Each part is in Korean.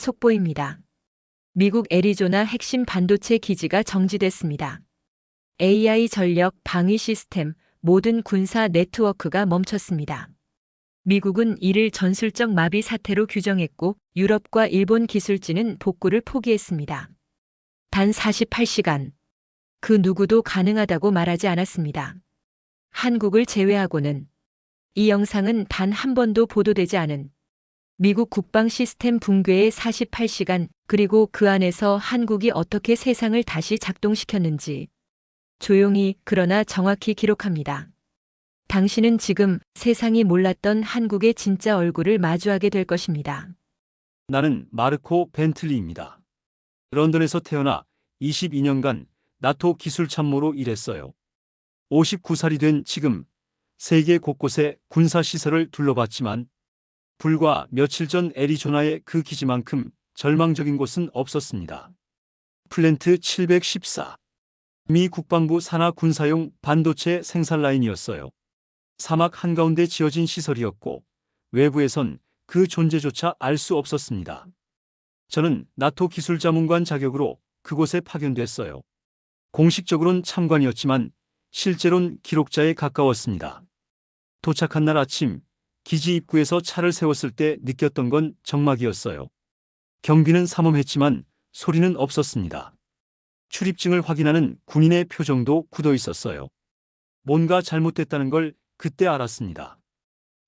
속보입니다. 미국 애리조나 핵심 반도체 기지가 정지됐습니다. AI 전력 방위 시스템, 모든 군사 네트워크가 멈췄습니다. 미국은 이를 전술적 마비 사태로 규정했고 유럽과 일본 기술진은 복구를 포기했습니다. 단 48시간. 그 누구도 가능하다고 말하지 않았습니다. 한국을 제외하고는. 이 영상은 단 한 번도 보도되지 않은 미국 국방 시스템 붕괴의 48시간, 그리고 그 안에서 한국이 어떻게 세상을 다시 작동시켰는지 조용히 그러나 정확히 기록합니다. 당신은 지금 세상이 몰랐던 한국의 진짜 얼굴을 마주하게 될 것입니다. 나는 마르코 벤틀리입니다. 런던에서 태어나 22년간 나토 기술 참모로 일했어요. 59살이 된 지금 세계 곳곳에 군사시설을 둘러봤지만 불과 며칠 전 애리조나의 그 기지만큼 절망적인 곳은 없었습니다. 플랜트 714. 미 국방부 산하 군사용 반도체 생산 라인이었어요. 사막 한가운데 지어진 시설이었고 외부에선 그 존재조차 알 수 없었습니다. 저는 나토 기술자문관 자격으로 그곳에 파견됐어요. 공식적으로는 참관이었지만 실제로는 기록자에 가까웠습니다. 도착한 날 아침 기지 입구에서 차를 세웠을 때 느꼈던 건 적막이었어요. 경비는 삼엄했지만 소리는 없었습니다. 출입증을 확인하는 군인의 표정도 굳어 있었어요. 뭔가 잘못됐다는 걸 그때 알았습니다.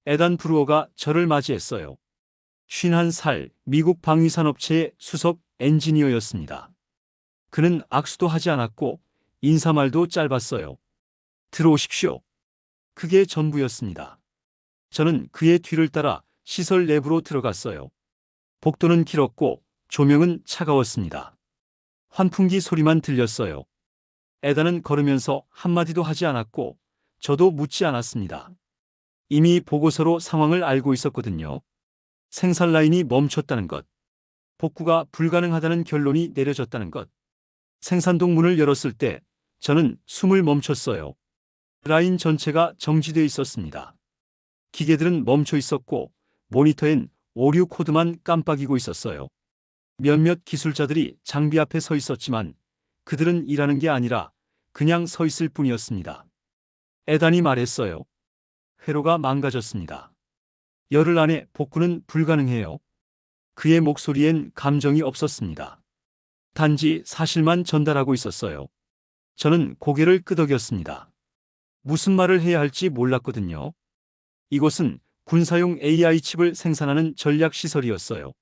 에단 브루어가 저를 맞이했어요. 51살 미국 방위산업체의 수석 엔지니어였습니다. 그는 악수도 하지 않았고 인사말도 짧았어요. 들어오십시오. 그게 전부였습니다. 저는 그의 뒤를 따라 시설 내부로 들어갔어요. 복도는 길었고 조명은 차가웠습니다. 환풍기 소리만 들렸어요. 에단은 걸으면서 한마디도 하지 않았고 저도 묻지 않았습니다. 이미 보고서로 상황을 알고 있었거든요. 생산 라인이 멈췄다는 것, 복구가 불가능하다는 결론이 내려졌다는 것. 생산동 문을 열었을 때 저는 숨을 멈췄어요. 라인 전체가 정지되어 있었습니다. 기계들은 멈춰 있었고 모니터엔 오류 코드만 깜빡이고 있었어요. 몇몇 기술자들이 장비 앞에 서 있었지만 그들은 일하는 게 아니라 그냥 서 있을 뿐이었습니다. 에단이 말했어요. 회로가 망가졌습니다. 열흘 안에 복구는 불가능해요. 그의 목소리엔 감정이 없었습니다. 단지 사실만 전달하고 있었어요. 저는 고개를 끄덕였습니다. 무슨 말을 해야 할지 몰랐거든요. 이곳은 군사용 AI 칩을 생산하는 전략시설이었어요.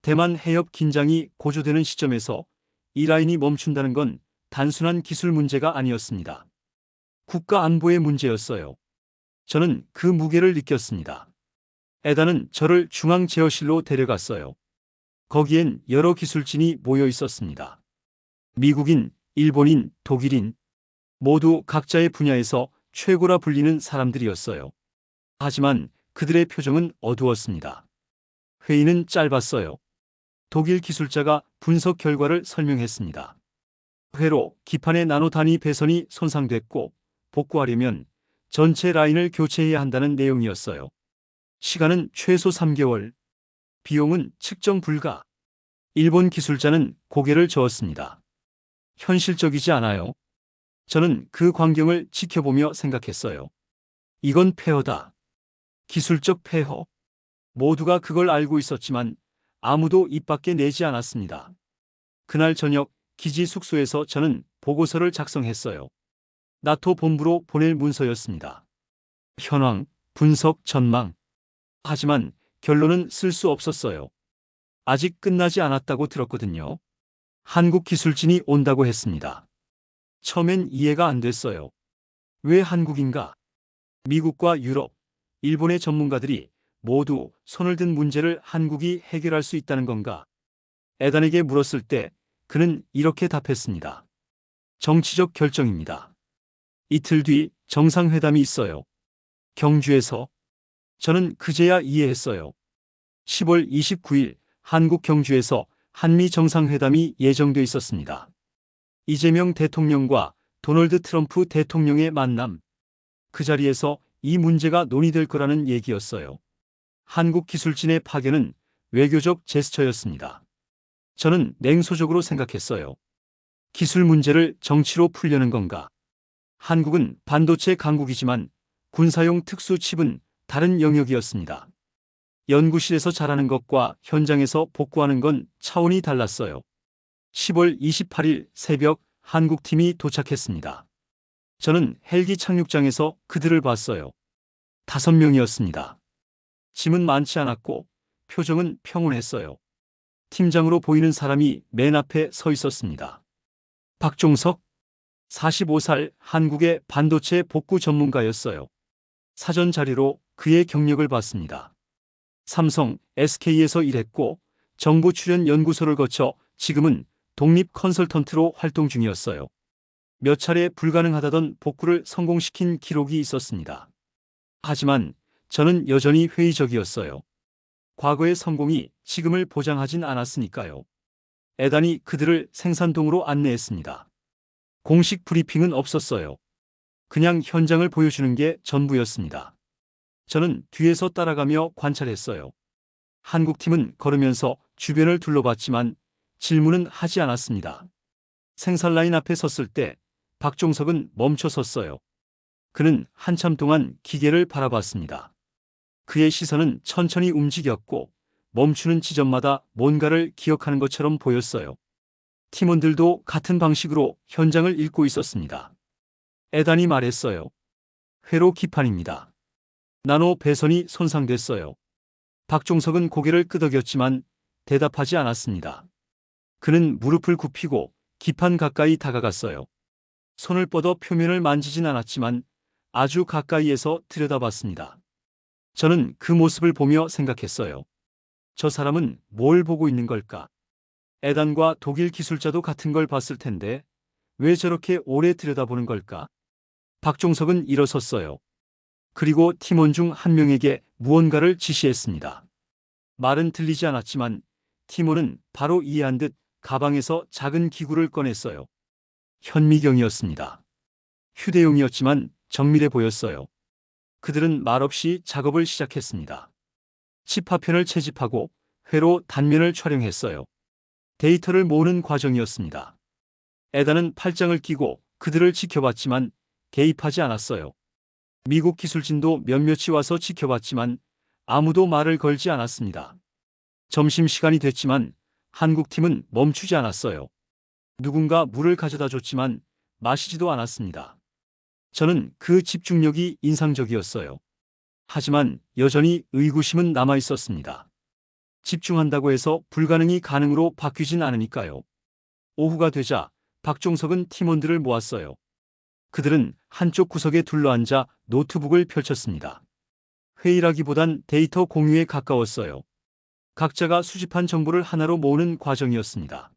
대만 해협 긴장이 고조되는 시점에서 이 라인이 멈춘다는 건 단순한 기술 문제가 아니었습니다. 국가 안보의 문제였어요. 저는 그 무게를 느꼈습니다. 에단은 저를 중앙 제어실로 데려갔어요. 거기엔 여러 기술진이 모여 있었습니다. 미국인, 일본인, 독일인, 모두 각자의 분야에서 최고라 불리는 사람들이었어요. 하지만 그들의 표정은 어두웠습니다. 회의는 짧았어요. 독일 기술자가 분석 결과를 설명했습니다. 회로 기판의 나노 단위 배선이 손상됐고 복구하려면 전체 라인을 교체해야 한다는 내용이었어요. 시간은 최소 3개월. 비용은 측정 불가. 일본 기술자는 고개를 저었습니다. 현실적이지 않아요. 저는 그 광경을 지켜보며 생각했어요. 이건 폐허다. 기술적 폐허. 모두가 그걸 알고 있었지만 아무도 입 밖에 내지 않았습니다. 그날 저녁 기지 숙소에서 저는 보고서를 작성했어요. 나토 본부로 보낼 문서였습니다. 현황, 분석, 전망. 하지만 결론은 쓸 수 없었어요. 아직 끝나지 않았다고 들었거든요. 한국 기술진이 온다고 했습니다. 처음엔 이해가 안 됐어요. 왜 한국인가? 미국과 유럽, 일본의 전문가들이 모두 손을 든 문제를 한국이 해결할 수 있다는 건가? 에단에게 물었을 때 그는 이렇게 답했습니다. 정치적 결정입니다. 이틀 뒤 정상회담이 있어요. 경주에서. 저는 그제야 이해했어요. 10월 29일 한국 경주에서 한미 정상회담이 예정돼 있었습니다. 이재명 대통령과 도널드 트럼프 대통령의 만남. 그 자리에서 이 문제가 논의될 거라는 얘기였어요. 한국 기술진의 파견은 외교적 제스처였습니다. 저는 냉소적으로 생각했어요. 기술 문제를 정치로 풀려는 건가? 한국은 반도체 강국이지만 군사용 특수 칩은 다른 영역이었습니다. 연구실에서 잘하는 것과 현장에서 복구하는 건 차원이 달랐어요. 10월 28일 새벽 한국팀이 도착했습니다. 저는 헬기 착륙장에서 그들을 봤어요. 5명이었습니다. 짐은 많지 않았고 표정은 평온했어요. 팀장으로 보이는 사람이 맨 앞에 서 있었습니다. 박종석, 45살 한국의 반도체 복구 전문가였어요. 사전 자료로 그의 경력을 봤습니다. 삼성, SK에서 일했고 정부 출연 연구소를 거쳐 지금은 독립 컨설턴트로 활동 중이었어요. 몇 차례 불가능하다던 복구를 성공시킨 기록이 있었습니다. 하지만 저는 여전히 회의적이었어요. 과거의 성공이 지금을 보장하진 않았으니까요. 에단이 그들을 생산동으로 안내했습니다. 공식 브리핑은 없었어요. 그냥 현장을 보여주는 게 전부였습니다. 저는 뒤에서 따라가며 관찰했어요. 한국팀은 걸으면서 주변을 둘러봤지만 질문은 하지 않았습니다. 생산 라인 앞에 섰을 때 박종석은 멈춰 섰어요. 그는 한참 동안 기계를 바라봤습니다. 그의 시선은 천천히 움직였고 멈추는 지점마다 뭔가를 기억하는 것처럼 보였어요. 팀원들도 같은 방식으로 현장을 읽고 있었습니다. 에단이 말했어요. 회로 기판입니다. 나노 배선이 손상됐어요. 박종석은 고개를 끄덕였지만 대답하지 않았습니다. 그는 무릎을 굽히고 기판 가까이 다가갔어요. 손을 뻗어 표면을 만지진 않았지만 아주 가까이에서 들여다봤습니다. 저는 그 모습을 보며 생각했어요. 저 사람은 뭘 보고 있는 걸까? 에단과 독일 기술자도 같은 걸 봤을 텐데 왜 저렇게 오래 들여다보는 걸까? 박종석은 일어섰어요. 그리고 팀원 중 한 명에게 무언가를 지시했습니다. 말은 들리지 않았지만 팀원은 바로 이해한 듯 가방에서 작은 기구를 꺼냈어요. 현미경이었습니다. 휴대용이었지만 정밀해 보였어요. 그들은 말없이 작업을 시작했습니다. 칩 파편을 채집하고 회로 단면을 촬영했어요. 데이터를 모으는 과정이었습니다. 에단은 팔짱을 끼고 그들을 지켜봤지만 개입하지 않았어요. 미국 기술진도 몇몇이 와서 지켜봤지만 아무도 말을 걸지 않았습니다. 점심시간이 됐지만 한국팀은 멈추지 않았어요. 누군가 물을 가져다 줬지만 마시지도 않았습니다. 저는 그 집중력이 인상적이었어요. 하지만 여전히 의구심은 남아 있었습니다. 집중한다고 해서 불가능이 가능으로 바뀌진 않으니까요. 오후가 되자 박종석은 팀원들을 모았어요. 그들은 한쪽 구석에 둘러앉아 노트북을 펼쳤습니다. 회의라기보단 데이터 공유에 가까웠어요. 각자가 수집한 정보를 하나로 모으는 과정이었습니다.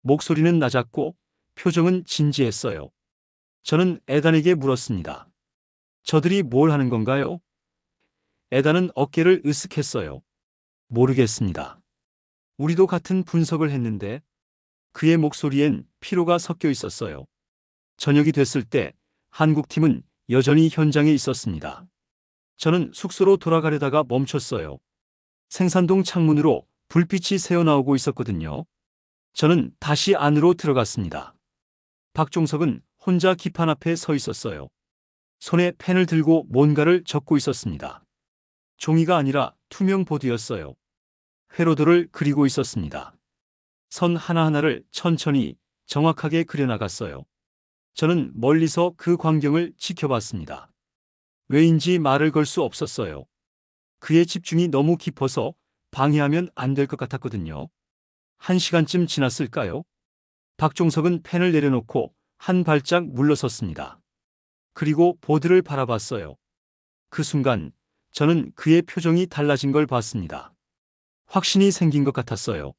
목소리는 낮았고 표정은 진지했어요. 저는 에단에게 물었습니다. 저들이 뭘 하는 건가요? 에단은 어깨를 으쓱했어요. 모르겠습니다. 우리도 같은 분석을 했는데 그의 목소리엔 피로가 섞여 있었어요. 저녁이 됐을 때 한국팀은 여전히 현장에 있었습니다. 저는 숙소로 돌아가려다가 멈췄어요. 생산동 창문으로 불빛이 새어나오고 있었거든요. 저는 다시 안으로 들어갔습니다. 박종석은 혼자 기판 앞에 서 있었어요. 손에 펜을 들고 뭔가를 적고 있었습니다. 종이가 아니라 투명 보드였어요. 회로도를 그리고 있었습니다. 선 하나하나를 천천히 정확하게 그려나갔어요. 저는 멀리서 그 광경을 지켜봤습니다. 왜인지 말을 걸 수 없었어요. 그의 집중이 너무 깊어서 방해하면 안 될 것 같았거든요. 1시간쯤 지났을까요? 박종석은 펜을 내려놓고 한 발짝 물러섰습니다. 그리고 보드를 바라봤어요. 그 순간 저는 그의 표정이 달라진 걸 봤습니다. 확신이 생긴 것 같았어요.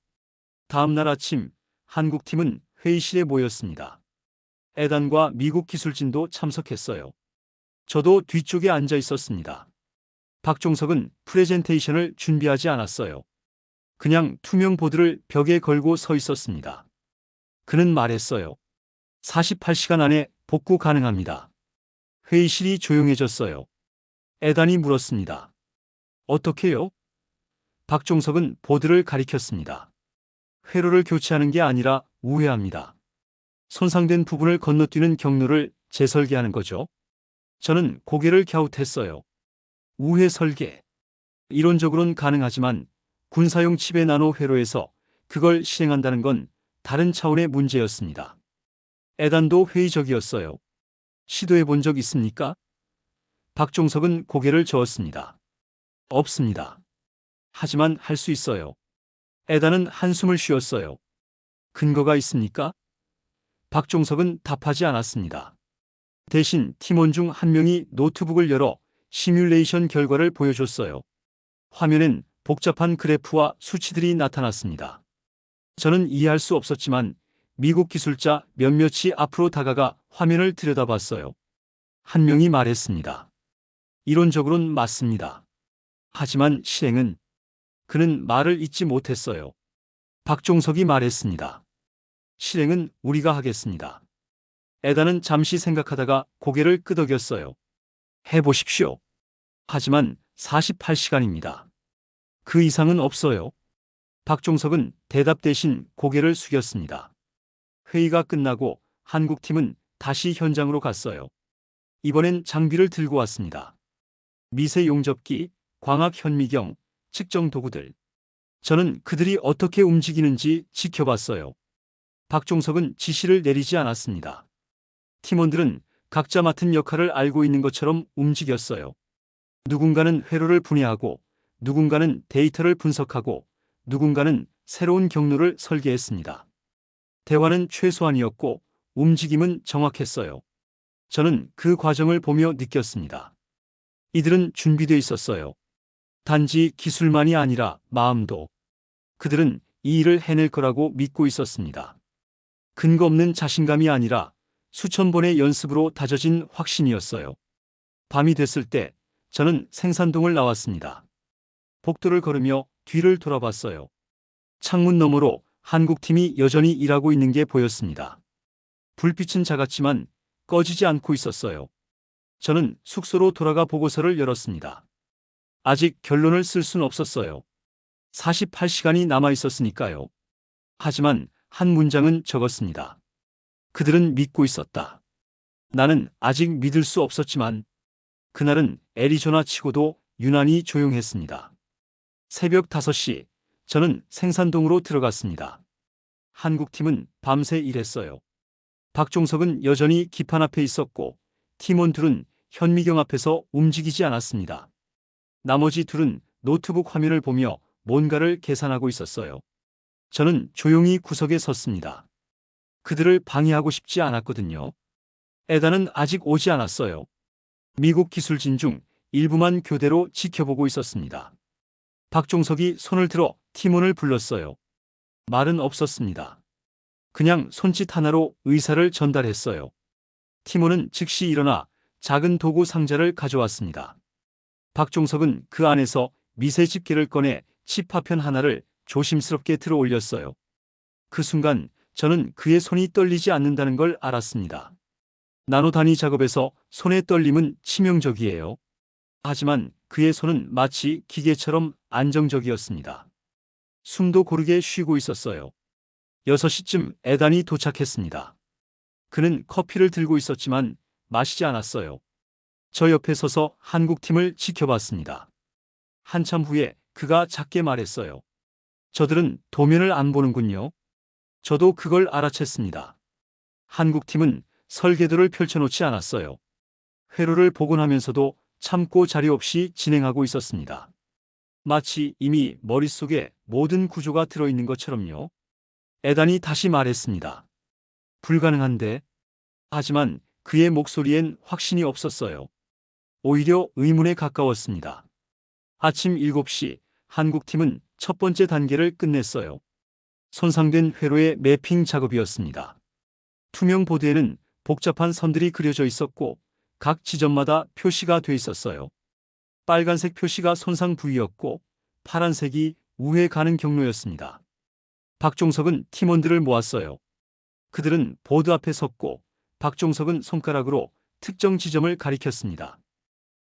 다음 날 아침 한국팀은 회의실에 모였습니다. 에단과 미국 기술진도 참석했어요. 저도 뒤쪽에 앉아 있었습니다. 박종석은 프레젠테이션을 준비하지 않았어요. 그냥 투명 보드를 벽에 걸고 서 있었습니다. 그는 말했어요. 48시간 안에 복구 가능합니다. 회의실이 조용해졌어요. 에단이 물었습니다. 어떻게요? 박종석은 보드를 가리켰습니다. 회로를 교체하는 게 아니라 우회합니다. 손상된 부분을 건너뛰는 경로를 재설계하는 거죠. 저는 고개를 갸웃했어요. 우회 설계. 이론적으로는 가능하지만 군사용 칩의 나노 회로에서 그걸 실행한다는 건 다른 차원의 문제였습니다. 에단도 회의적이었어요. 시도해 본 적 있습니까? 박종석은 고개를 저었습니다. 없습니다. 하지만 할 수 있어요. 에단은 한숨을 쉬었어요. 근거가 있습니까? 박종석은 답하지 않았습니다. 대신 팀원 중 한 명이 노트북을 열어 시뮬레이션 결과를 보여줬어요. 화면엔 복잡한 그래프와 수치들이 나타났습니다. 저는 이해할 수 없었지만 미국 기술자 몇몇이 앞으로 다가가 화면을 들여다봤어요. 한 명이 말했습니다. 이론적으론 맞습니다. 하지만 실행은... 그는 말을 잇지 못했어요. 박종석이 말했습니다. 실행은 우리가 하겠습니다. 에다는 잠시 생각하다가 고개를 끄덕였어요. 해보십시오. 하지만 48시간입니다. 그 이상은 없어요. 박종석은 대답 대신 고개를 숙였습니다. 회의가 끝나고 한국팀은 다시 현장으로 갔어요. 이번엔 장비를 들고 왔습니다. 미세 용접기, 광학 현미경, 측정 도구들. 저는 그들이 어떻게 움직이는지 지켜봤어요. 박종석은 지시를 내리지 않았습니다. 팀원들은 각자 맡은 역할을 알고 있는 것처럼 움직였어요. 누군가는 회로를 분해하고, 누군가는 데이터를 분석하고, 누군가는 새로운 경로를 설계했습니다. 대화는 최소한이었고 움직임은 정확했어요. 저는 그 과정을 보며 느꼈습니다. 이들은 준비되어 있었어요. 단지 기술만이 아니라 마음도. 그들은 이 일을 해낼 거라고 믿고 있었습니다. 근거 없는 자신감이 아니라 수천 번의 연습으로 다져진 확신이었어요. 밤이 됐을 때 저는 생산동을 나왔습니다. 복도를 걸으며 뒤를 돌아봤어요. 창문 너머로 한국팀이 여전히 일하고 있는 게 보였습니다. 불빛은 작았지만 꺼지지 않고 있었어요. 저는 숙소로 돌아가 보고서를 열었습니다. 아직 결론을 쓸 순 없었어요. 48시간이 남아 있었으니까요. 하지만 한 문장은 적었습니다. 그들은 믿고 있었다. 나는 아직 믿을 수 없었지만 그날은 애리조나 치고도 유난히 조용했습니다. 새벽 5시 저는 생산동으로 들어갔습니다. 한국팀은 밤새 일했어요. 박종석은 여전히 기판 앞에 있었고 팀원들은 현미경 앞에서 움직이지 않았습니다. 나머지 둘은 노트북 화면을 보며 뭔가를 계산하고 있었어요. 저는 조용히 구석에 섰습니다. 그들을 방해하고 싶지 않았거든요. 에다는 아직 오지 않았어요. 미국 기술진 중 일부만 교대로 지켜보고 있었습니다. 박종석이 손을 들어 팀원을 불렀어요. 말은 없었습니다. 그냥 손짓 하나로 의사를 전달했어요. 팀원은 즉시 일어나 작은 도구 상자를 가져왔습니다. 박종석은 그 안에서 미세 집게를 꺼내 칩 파편 하나를 조심스럽게 들어 올렸어요. 그 순간 저는 그의 손이 떨리지 않는다는 걸 알았습니다. 나노 단위 작업에서 손의 떨림은 치명적이에요. 하지만 그의 손은 마치 기계처럼 안정적이었습니다. 숨도 고르게 쉬고 있었어요. 6시쯤 에단이 도착했습니다. 그는 커피를 들고 있었지만 마시지 않았어요. 저 옆에 서서 한국팀을 지켜봤습니다. 한참 후에 그가 작게 말했어요. 저들은 도면을 안 보는군요. 저도 그걸 알아챘습니다. 한국팀은 설계도를 펼쳐놓지 않았어요. 회로를 복원하면서도 참고 자리 없이 진행하고 있었습니다. 마치 이미 머릿속에 모든 구조가 들어있는 것처럼요. 에단이 다시 말했습니다. 불가능한데. 하지만 그의 목소리엔 확신이 없었어요. 오히려 의문에 가까웠습니다. 아침 7시 한국팀은 첫 번째 단계를 끝냈어요. 손상된 회로의 매핑 작업이었습니다. 투명 보드에는 복잡한 선들이 그려져 있었고 각 지점마다 표시가 돼 있었어요. 빨간색 표시가 손상 부위였고 파란색이 우회 가는 경로였습니다. 박종석은 팀원들을 모았어요. 그들은 보드 앞에 섰고 박종석은 손가락으로 특정 지점을 가리켰습니다.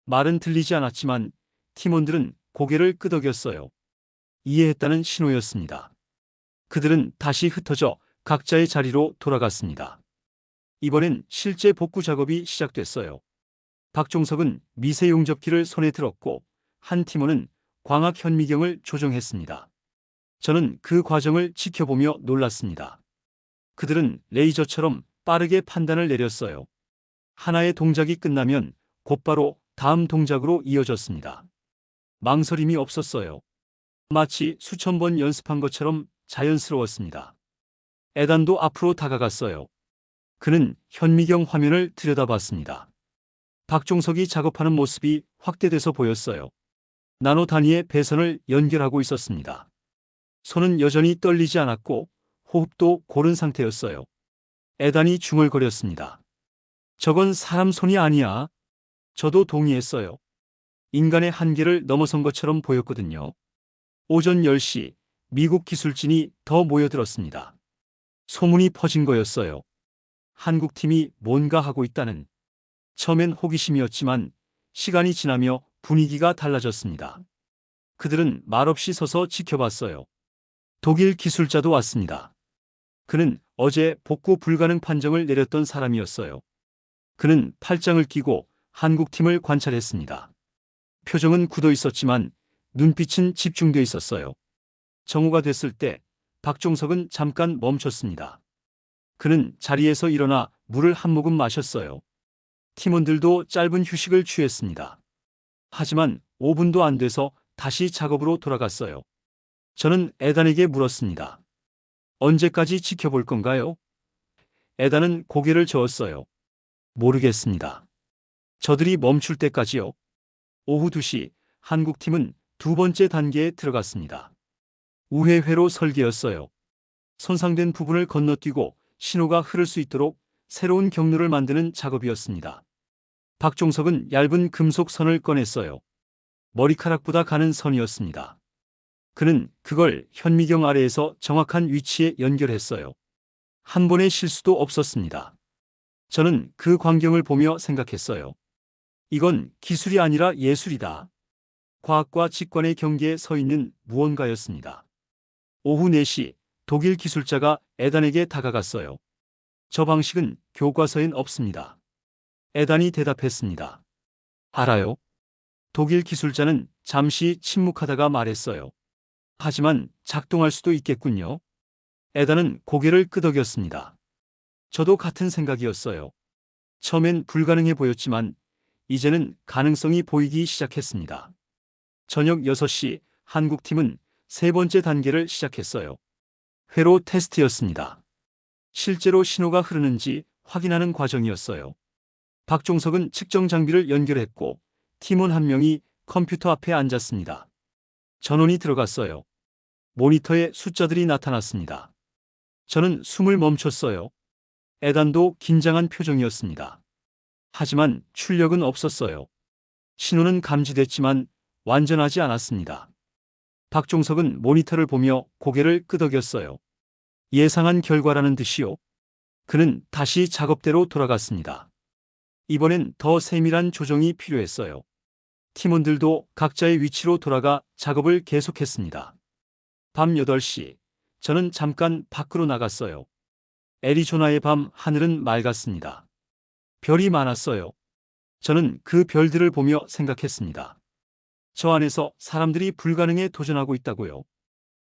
말은 들리지 않았지만 팀원들은 고개를 끄덕였어요. 이해했다는 신호였습니다. 그들은 다시 흩어져 각자의 자리로 돌아갔습니다. 이번엔 실제 복구 작업이 시작됐어요. 박종석은 미세 용접기를 손에 들었고 한 팀원은 광학 현미경을 조정했습니다. 저는 그 과정을 지켜보며 놀랐습니다. 그들은 레이저처럼 빠르게 판단을 내렸어요. 하나의 동작이 끝나면 곧바로 다음 동작으로 이어졌습니다. 망설임이 없었어요. 마치 수천 번 연습한 것처럼 자연스러웠습니다. 에단도 앞으로 다가갔어요. 그는 현미경 화면을 들여다봤습니다. 박종석이 작업하는 모습이 확대돼서 보였어요. 나노 단위의 배선을 연결하고 있었습니다. 손은 여전히 떨리지 않았고 호흡도 고른 상태였어요. 에단이 중얼거렸습니다. 저건 사람 손이 아니야. 저도 동의했어요. 인간의 한계를 넘어선 것처럼 보였거든요. 오전 10시 미국 기술진이 더 모여들었습니다. 소문이 퍼진 거였어요. 한국팀이 뭔가 하고 있다는. 처음엔 호기심이었지만 시간이 지나며 분위기가 달라졌습니다. 그들은 말없이 서서 지켜봤어요. 독일 기술자도 왔습니다. 그는 어제 복구 불가능 판정을 내렸던 사람이었어요. 그는 팔짱을 끼고 한국팀을 관찰했습니다. 표정은 굳어 있었지만 눈빛은 집중돼 있었어요. 정오가 됐을 때 박종석은 잠깐 멈췄습니다. 그는 자리에서 일어나 물을 한 모금 마셨어요. 팀원들도 짧은 휴식을 취했습니다. 하지만 5분도 안 돼서 다시 작업으로 돌아갔어요. 저는 에단에게 물었습니다. 언제까지 지켜볼 건가요? 에단은 고개를 저었어요. 모르겠습니다. 저들이 멈출 때까지요. 오후 2시 한국팀은 두 번째 단계에 들어갔습니다. 우회회로 설계였어요. 손상된 부분을 건너뛰고 신호가 흐를 수 있도록 새로운 경로를 만드는 작업이었습니다. 박종석은 얇은 금속 선을 꺼냈어요. 머리카락보다 가는 선이었습니다. 그는 그걸 현미경 아래에서 정확한 위치에 연결했어요. 한 번의 실수도 없었습니다. 저는 그 광경을 보며 생각했어요. 이건 기술이 아니라 예술이다. 과학과 직관의 경계에 서 있는 무언가였습니다. 오후 4시 독일 기술자가 에단에게 다가갔어요. 저 방식은 교과서엔 없습니다. 에단이 대답했습니다. 알아요. 독일 기술자는 잠시 침묵하다가 말했어요. 하지만 작동할 수도 있겠군요. 에단은 고개를 끄덕였습니다. 저도 같은 생각이었어요. 처음엔 불가능해 보였지만 이제는 가능성이 보이기 시작했습니다. 저녁 6시 한국팀은 세 번째 단계를 시작했어요. 회로 테스트였습니다. 실제로 신호가 흐르는지 확인하는 과정이었어요. 박종석은 측정 장비를 연결했고 팀원 한 명이 컴퓨터 앞에 앉았습니다. 전원이 들어갔어요. 모니터에 숫자들이 나타났습니다. 저는 숨을 멈췄어요. 에단도 긴장한 표정이었습니다. 하지만 출력은 없었어요. 신호는 감지됐지만 완전하지 않았습니다. 박종석은 모니터를 보며 고개를 끄덕였어요. 예상한 결과라는 듯이요. 그는 다시 작업대로 돌아갔습니다. 이번엔 더 세밀한 조정이 필요했어요. 팀원들도 각자의 위치로 돌아가 작업을 계속했습니다. 밤 8시, 저는 잠깐 밖으로 나갔어요. 애리조나의 밤 하늘은 맑았습니다. 별이 많았어요. 저는 그 별들을 보며 생각했습니다. 저 안에서 사람들이 불가능에 도전하고 있다고요.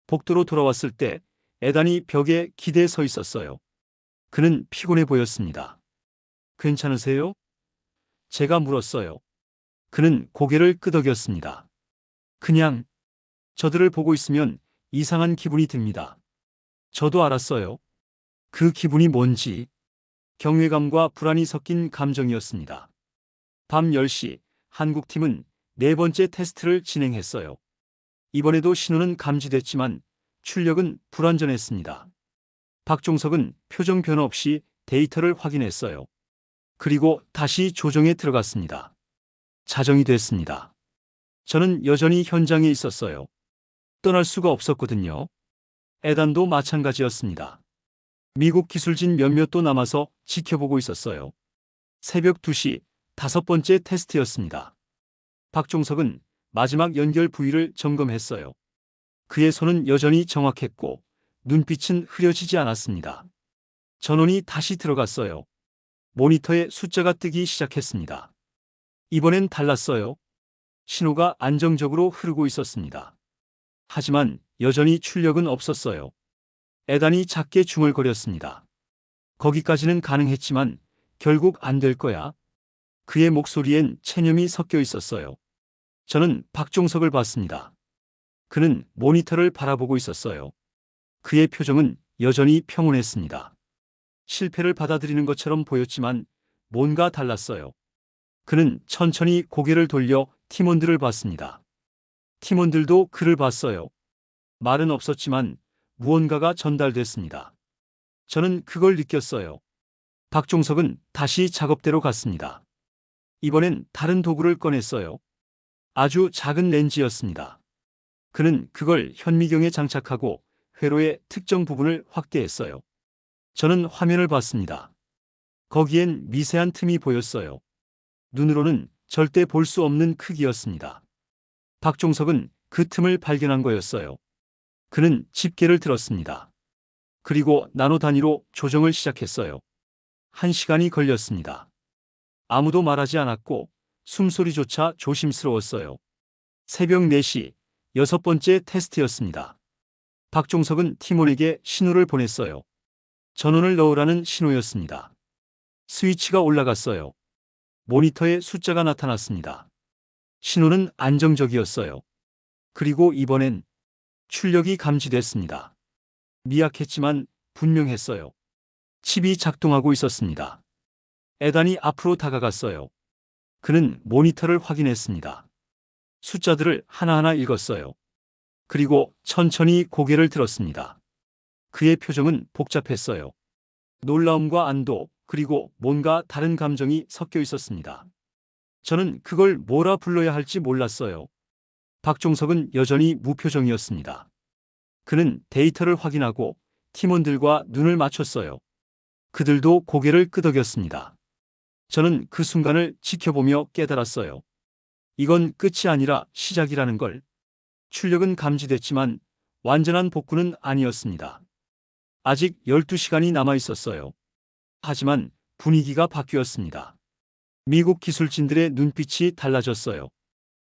복도로 돌아왔을 때 에단이 벽에 기대에 서 있었어요. 그는 피곤해 보였습니다. 괜찮으세요? 제가 물었어요. 그는 고개를 끄덕였습니다. 그냥 저들을 보고 있으면 이상한 기분이 듭니다. 저도 알았어요. 그 기분이 뭔지. 경외감과 불안이 섞인 감정이었습니다. 밤 10시 한국팀은 네 번째 테스트를 진행했어요. 이번에도 신호는 감지됐지만 출력은 불완전했습니다. 박종석은 표정 변화 없이 데이터를 확인했어요. 그리고 다시 조정에 들어갔습니다. 자정이 됐습니다. 저는 여전히 현장에 있었어요. 떠날 수가 없었거든요. 에단도 마찬가지였습니다. 미국 기술진 몇몇도 남아서 지켜보고 있었어요. 새벽 2시 5번째 테스트였습니다. 박종석은 마지막 연결 부위를 점검했어요. 그의 손은 여전히 정확했고 눈빛은 흐려지지 않았습니다. 전원이 다시 들어갔어요. 모니터에 숫자가 뜨기 시작했습니다. 이번엔 달랐어요. 신호가 안정적으로 흐르고 있었습니다. 하지만 여전히 출력은 없었어요. 에단이 작게 중얼거렸습니다. 거기까지는 가능했지만 결국 안 될 거야. 그의 목소리엔 체념이 섞여 있었어요. 저는 박종석을 봤습니다. 그는 모니터를 바라보고 있었어요. 그의 표정은 여전히 평온했습니다. 실패를 받아들이는 것처럼 보였지만 뭔가 달랐어요. 그는 천천히 고개를 돌려 팀원들을 봤습니다. 팀원들도 그를 봤어요. 말은 없었지만 무언가가 전달됐습니다. 저는 그걸 느꼈어요. 박종석은 다시 작업대로 갔습니다. 이번엔 다른 도구를 꺼냈어요. 아주 작은 렌즈였습니다. 그는 그걸 현미경에 장착하고 회로의 특정 부분을 확대했어요. 저는 화면을 봤습니다. 거기엔 미세한 틈이 보였어요. 눈으로는 절대 볼 수 없는 크기였습니다. 박종석은 그 틈을 발견한 거였어요. 그는 집게를 들었습니다. 그리고 나노 단위로 조정을 시작했어요. 1시간이 걸렸습니다. 아무도 말하지 않았고 숨소리조차 조심스러웠어요. 새벽 4시, 6번째 테스트였습니다. 박종석은 팀원에게 신호를 보냈어요. 전원을 넣으라는 신호였습니다. 스위치가 올라갔어요. 모니터에 숫자가 나타났습니다. 신호는 안정적이었어요. 그리고 이번엔 출력이 감지됐습니다. 미약했지만 분명했어요. 칩이 작동하고 있었습니다. 에단이 앞으로 다가갔어요. 그는 모니터를 확인했습니다. 숫자들을 하나하나 읽었어요. 그리고 천천히 고개를 들었습니다. 그의 표정은 복잡했어요. 놀라움과 안도, 그리고 뭔가 다른 감정이 섞여 있었습니다. 저는 그걸 뭐라 불러야 할지 몰랐어요. 박종석은 여전히 무표정이었습니다. 그는 데이터를 확인하고 팀원들과 눈을 맞췄어요. 그들도 고개를 끄덕였습니다. 저는 그 순간을 지켜보며 깨달았어요. 이건 끝이 아니라 시작이라는 걸. 출력은 감지됐지만 완전한 복구는 아니었습니다. 아직 12시간이 남아 있었어요. 하지만 분위기가 바뀌었습니다. 미국 기술진들의 눈빛이 달라졌어요.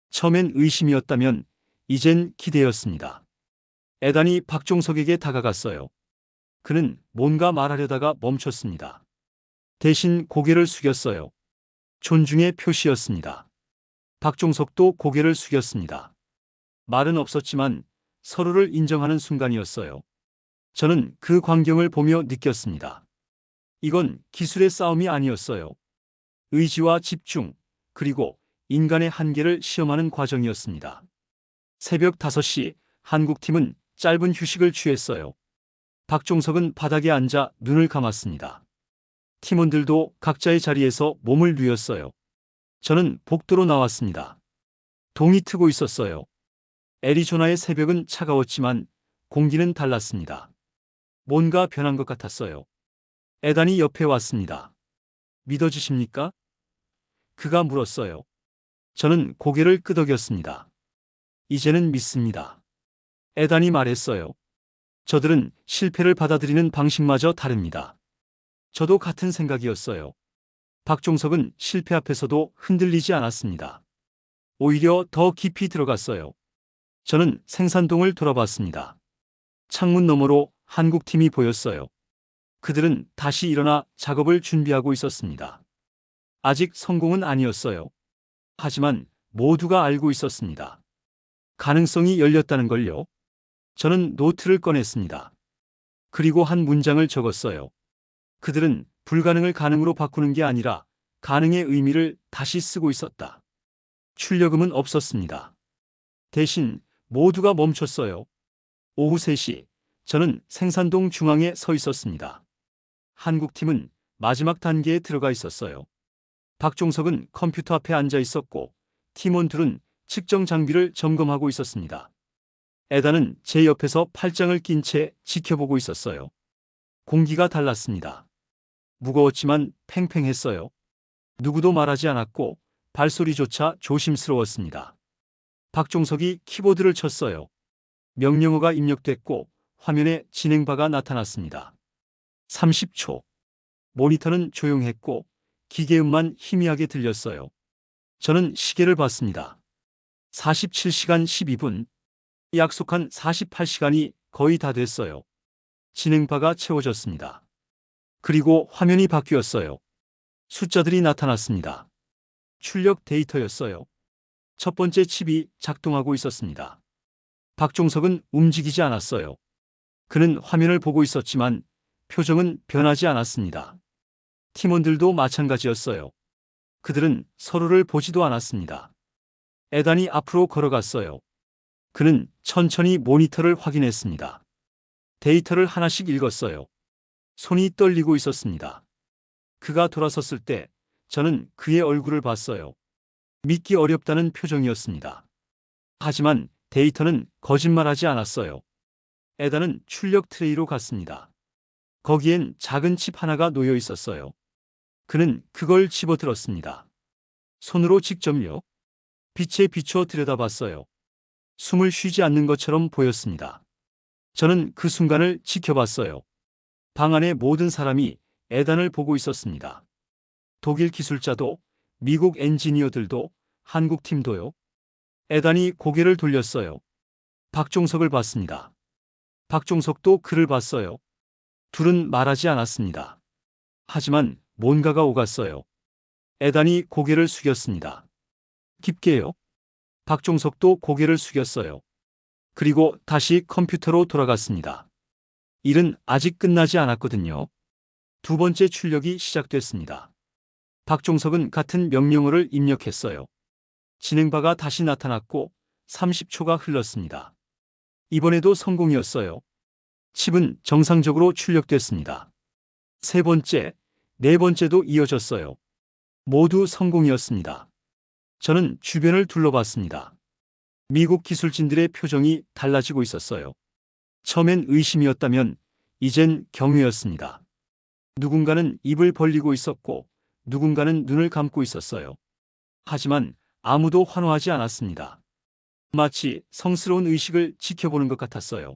처음엔 의심이었다면 이젠 기대였습니다. 에단이 박종석에게 다가갔어요. 그는 뭔가 말하려다가 멈췄습니다. 대신 고개를 숙였어요. 존중의 표시였습니다. 박종석도 고개를 숙였습니다. 말은 없었지만 서로를 인정하는 순간이었어요. 저는 그 광경을 보며 느꼈습니다. 이건 기술의 싸움이 아니었어요. 의지와 집중, 그리고 인간의 한계를 시험하는 과정이었습니다. 새벽 5시, 한국팀은 짧은 휴식을 취했어요. 박종석은 바닥에 앉아 눈을 감았습니다. 팀원들도 각자의 자리에서 몸을 뉘었어요. 저는 복도로 나왔습니다. 동이 트고 있었어요. 애리조나의 새벽은 차가웠지만 공기는 달랐습니다. 뭔가 변한 것 같았어요. 에단이 옆에 왔습니다. 믿어지십니까? 그가 물었어요. 저는 고개를 끄덕였습니다. 이제는 믿습니다. 에단이 말했어요. 저들은 실패를 받아들이는 방식마저 다릅니다. 저도 같은 생각이었어요. 박종석은 실패 앞에서도 흔들리지 않았습니다. 오히려 더 깊이 들어갔어요. 저는 생산동을 돌아봤습니다. 창문 너머로 한국팀이 보였어요. 그들은 다시 일어나 작업을 준비하고 있었습니다. 아직 성공은 아니었어요. 하지만 모두가 알고 있었습니다. 가능성이 열렸다는 걸요. 저는 노트를 꺼냈습니다. 그리고 한 문장을 적었어요. 그들은 불가능을 가능으로 바꾸는 게 아니라 가능의 의미를 다시 쓰고 있었다. 출력음은 없었습니다. 대신 모두가 멈췄어요. 오후 3시, 저는 생산동 중앙에 서 있었습니다. 한국팀은 마지막 단계에 들어가 있었어요. 박종석은 컴퓨터 앞에 앉아 있었고 팀원들은 측정 장비를 점검하고 있었습니다. 에단은 제 옆에서 팔짱을 낀 채 지켜보고 있었어요. 공기가 달랐습니다. 무거웠지만 팽팽했어요. 누구도 말하지 않았고 발소리조차 조심스러웠습니다. 박종석이 키보드를 쳤어요. 명령어가 입력됐고 화면에 진행바가 나타났습니다. 30초. 모니터는 조용했고 기계음만 희미하게 들렸어요. 저는 시계를 봤습니다. 47시간 12분. 약속한 48시간이 거의 다 됐어요. 진행바가 채워졌습니다. 그리고 화면이 바뀌었어요. 숫자들이 나타났습니다. 출력 데이터였어요. 첫 번째 칩이 작동하고 있었습니다. 박종석은 움직이지 않았어요. 그는 화면을 보고 있었지만 표정은 변하지 않았습니다. 팀원들도 마찬가지였어요. 그들은 서로를 보지도 않았습니다. 에단이 앞으로 걸어갔어요. 그는 천천히 모니터를 확인했습니다. 데이터를 하나씩 읽었어요. 손이 떨리고 있었습니다. 그가 돌아섰을 때 저는 그의 얼굴을 봤어요. 믿기 어렵다는 표정이었습니다. 하지만 데이터는 거짓말하지 않았어요. 에단은 출력 트레이로 갔습니다. 거기엔 작은 칩 하나가 놓여 있었어요. 그는 그걸 집어들었습니다. 손으로 직접요. 빛에 비추어 들여다봤어요. 숨을 쉬지 않는 것처럼 보였습니다. 저는 그 순간을 지켜봤어요. 방 안의 모든 사람이 에단을 보고 있었습니다. 독일 기술자도, 미국 엔지니어들도, 한국 팀도요. 에단이 고개를 돌렸어요. 박종석을 봤습니다. 박종석도 그를 봤어요. 둘은 말하지 않았습니다. 하지만 뭔가가 오갔어요. 에단이 고개를 숙였습니다. 깊게요. 박종석도 고개를 숙였어요. 그리고 다시 컴퓨터로 돌아갔습니다. 일은 아직 끝나지 않았거든요. 두 번째 출력이 시작됐습니다. 박종석은 같은 명령어를 입력했어요. 진행바가 다시 나타났고 30초가 흘렀습니다. 이번에도 성공이었어요. 칩은 정상적으로 출력됐습니다. 세 번째, 네 번째도 이어졌어요. 모두 성공이었습니다. 저는 주변을 둘러봤습니다. 미국 기술진들의 표정이 달라지고 있었어요. 처음엔 의심이었다면 이젠 경외였습니다. 누군가는 입을 벌리고 있었고 누군가는 눈을 감고 있었어요. 하지만 아무도 환호하지 않았습니다. 마치 성스러운 의식을 지켜보는 것 같았어요.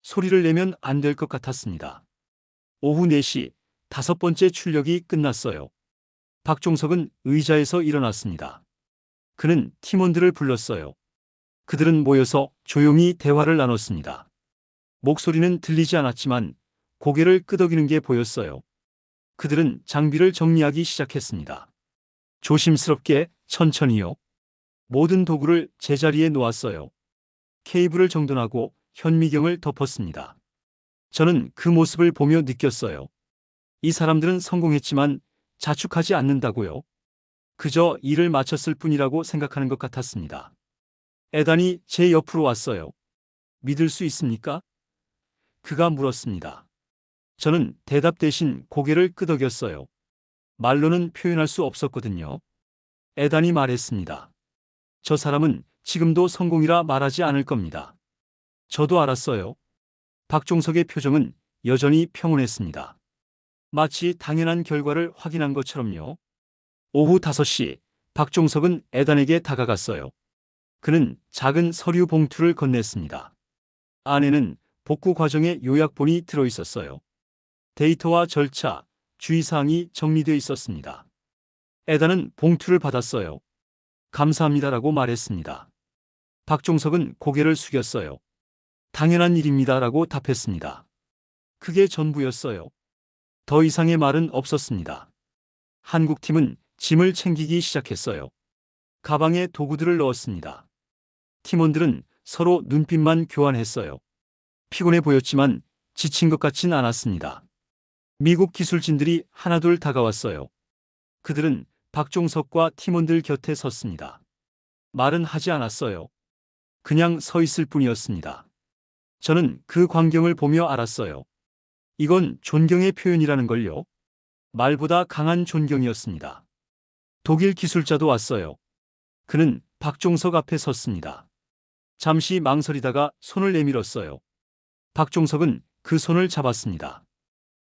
소리를 내면 안 될 것 같았습니다. 오후 4시 다섯 번째 출력이 끝났어요. 박종석은 의자에서 일어났습니다. 그는 팀원들을 불렀어요. 그들은 모여서 조용히 대화를 나눴습니다. 목소리는 들리지 않았지만 고개를 끄덕이는 게 보였어요. 그들은 장비를 정리하기 시작했습니다. 조심스럽게 천천히요. 모든 도구를 제자리에 놓았어요. 케이블을 정돈하고 현미경을 덮었습니다. 저는 그 모습을 보며 느꼈어요. 이 사람들은 성공했지만 자축하지 않는다고요. 그저 일을 마쳤을 뿐이라고 생각하는 것 같았습니다. 에단이 제 옆으로 왔어요. 믿을 수 있습니까? 그가 물었습니다. 저는 대답 대신 고개를 끄덕였어요. 말로는 표현할 수 없었거든요. 에단이 말했습니다. 저 사람은 지금도 성공이라 말하지 않을 겁니다. 저도 알았어요. 박종석의 표정은 여전히 평온했습니다. 마치 당연한 결과를 확인한 것처럼요. 오후 5시 박종석은 에단에게 다가갔어요. 그는 작은 서류 봉투를 건넸습니다. 안에는 복구 과정의 요약본이 들어있었어요. 데이터와 절차, 주의사항이 정리되어 있었습니다. 에단은 봉투를 받았어요. 감사합니다라고 말했습니다. 박종석은 고개를 숙였어요. 당연한 일입니다라고 답했습니다. 그게 전부였어요. 더 이상의 말은 없었습니다. 한국팀은 짐을 챙기기 시작했어요. 가방에 도구들을 넣었습니다. 팀원들은 서로 눈빛만 교환했어요. 피곤해 보였지만 지친 것 같진 않았습니다. 미국 기술진들이 하나둘 다가왔어요. 그들은 박종석과 팀원들 곁에 섰습니다. 말은 하지 않았어요. 그냥 서 있을 뿐이었습니다. 저는 그 광경을 보며 알았어요. 이건 존경의 표현이라는 걸요. 말보다 강한 존경이었습니다. 독일 기술자도 왔어요. 그는 박종석 앞에 섰습니다. 잠시 망설이다가 손을 내밀었어요. 박종석은 그 손을 잡았습니다.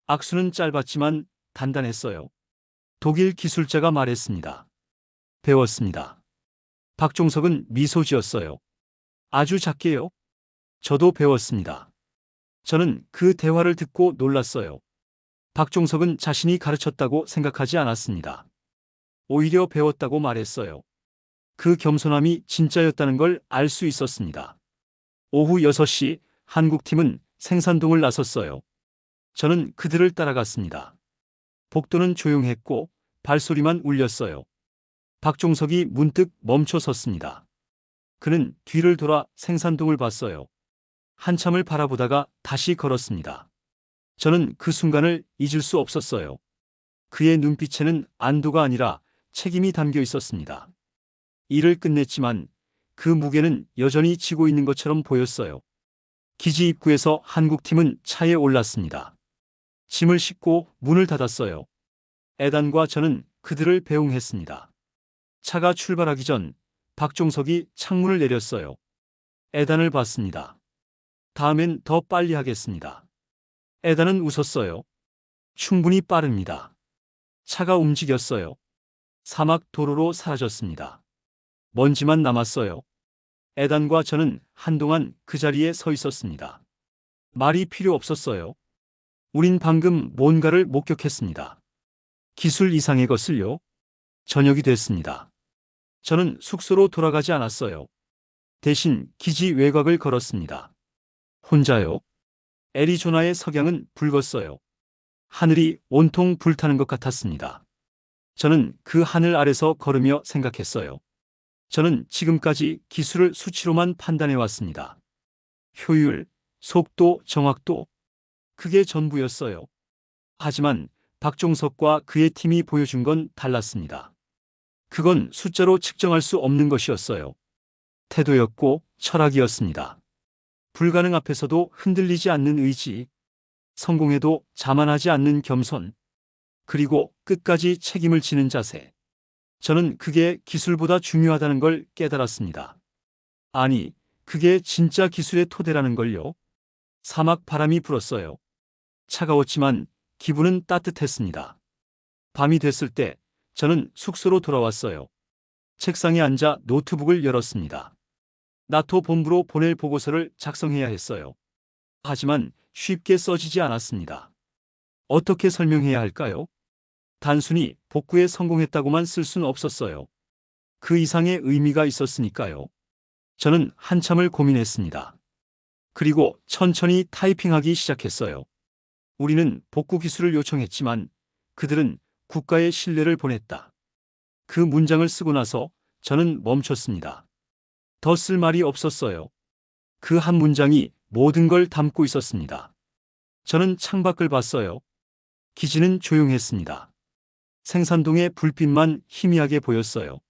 악수는 짧았지만 단단했어요. 독일 기술자가 말했습니다. 배웠습니다. 박종석은 미소 지었어요. 아주 작게요. 저도 배웠습니다. 저는 그 대화를 듣고 놀랐어요. 박종석은 자신이 가르쳤다고 생각하지 않았습니다. 오히려 배웠다고 말했어요. 그 겸손함이 진짜였다는 걸 알 수 있었습니다. 오후 6시 한국팀은 생산동을 나섰어요. 저는 그들을 따라갔습니다. 복도는 조용했고 발소리만 울렸어요. 박종석이 문득 멈춰 섰습니다. 그는 뒤를 돌아 생산동을 봤어요. 한참을 바라보다가 다시 걸었습니다. 저는 그 순간을 잊을 수 없었어요. 그의 눈빛에는 안도가 아니라 책임이 담겨 있었습니다. 일을 끝냈지만 그 무게는 여전히 지고 있는 것처럼 보였어요. 기지 입구에서 한국팀은 차에 올랐습니다. 짐을 싣고 문을 닫았어요. 에단과 저는 그들을 배웅했습니다. 차가 출발하기 전 박종석이 창문을 내렸어요. 에단을 봤습니다. 다음엔 더 빨리 하겠습니다. 에단은 웃었어요. 충분히 빠릅니다. 차가 움직였어요. 사막 도로로 사라졌습니다. 먼지만 남았어요. 에단과 저는 한동안 그 자리에 서 있었습니다. 말이 필요 없었어요. 우린 방금 뭔가를 목격했습니다. 기술 이상의 것을요. 저녁이 됐습니다. 저는 숙소로 돌아가지 않았어요. 대신 기지 외곽을 걸었습니다. 혼자요. 애리조나의 석양은 붉었어요. 하늘이 온통 불타는 것 같았습니다. 저는 그 하늘 아래서 걸으며 생각했어요. 저는 지금까지 기술을 수치로만 판단해 왔습니다. 효율, 속도, 정확도. 그게 전부였어요. 하지만 박종석과 그의 팀이 보여준 건 달랐습니다. 그건 숫자로 측정할 수 없는 것이었어요. 태도였고 철학이었습니다. 불가능 앞에서도 흔들리지 않는 의지, 성공해도 자만하지 않는 겸손, 그리고 끝까지 책임을 지는 자세. 저는 그게 기술보다 중요하다는 걸 깨달았습니다. 아니, 그게 진짜 기술의 토대라는 걸요. 사막 바람이 불었어요. 차가웠지만 기분은 따뜻했습니다. 밤이 됐을 때 저는 숙소로 돌아왔어요. 책상에 앉아 노트북을 열었습니다. 나토 본부로 보낼 보고서를 작성해야 했어요. 하지만 쉽게 써지지 않았습니다. 어떻게 설명해야 할까요? 단순히 복구에 성공했다고만 쓸 수는 없었어요. 그 이상의 의미가 있었으니까요. 저는 한참을 고민했습니다. 그리고 천천히 타이핑하기 시작했어요. 우리는 복구 기술을 요청했지만 그들은 국가의 신뢰를 보냈다. 그 문장을 쓰고 나서 저는 멈췄습니다. 더 쓸 말이 없었어요. 그 한 문장이 모든 걸 담고 있었습니다. 저는 창밖을 봤어요. 기지는 조용했습니다. 생산동의 불빛만 희미하게 보였어요.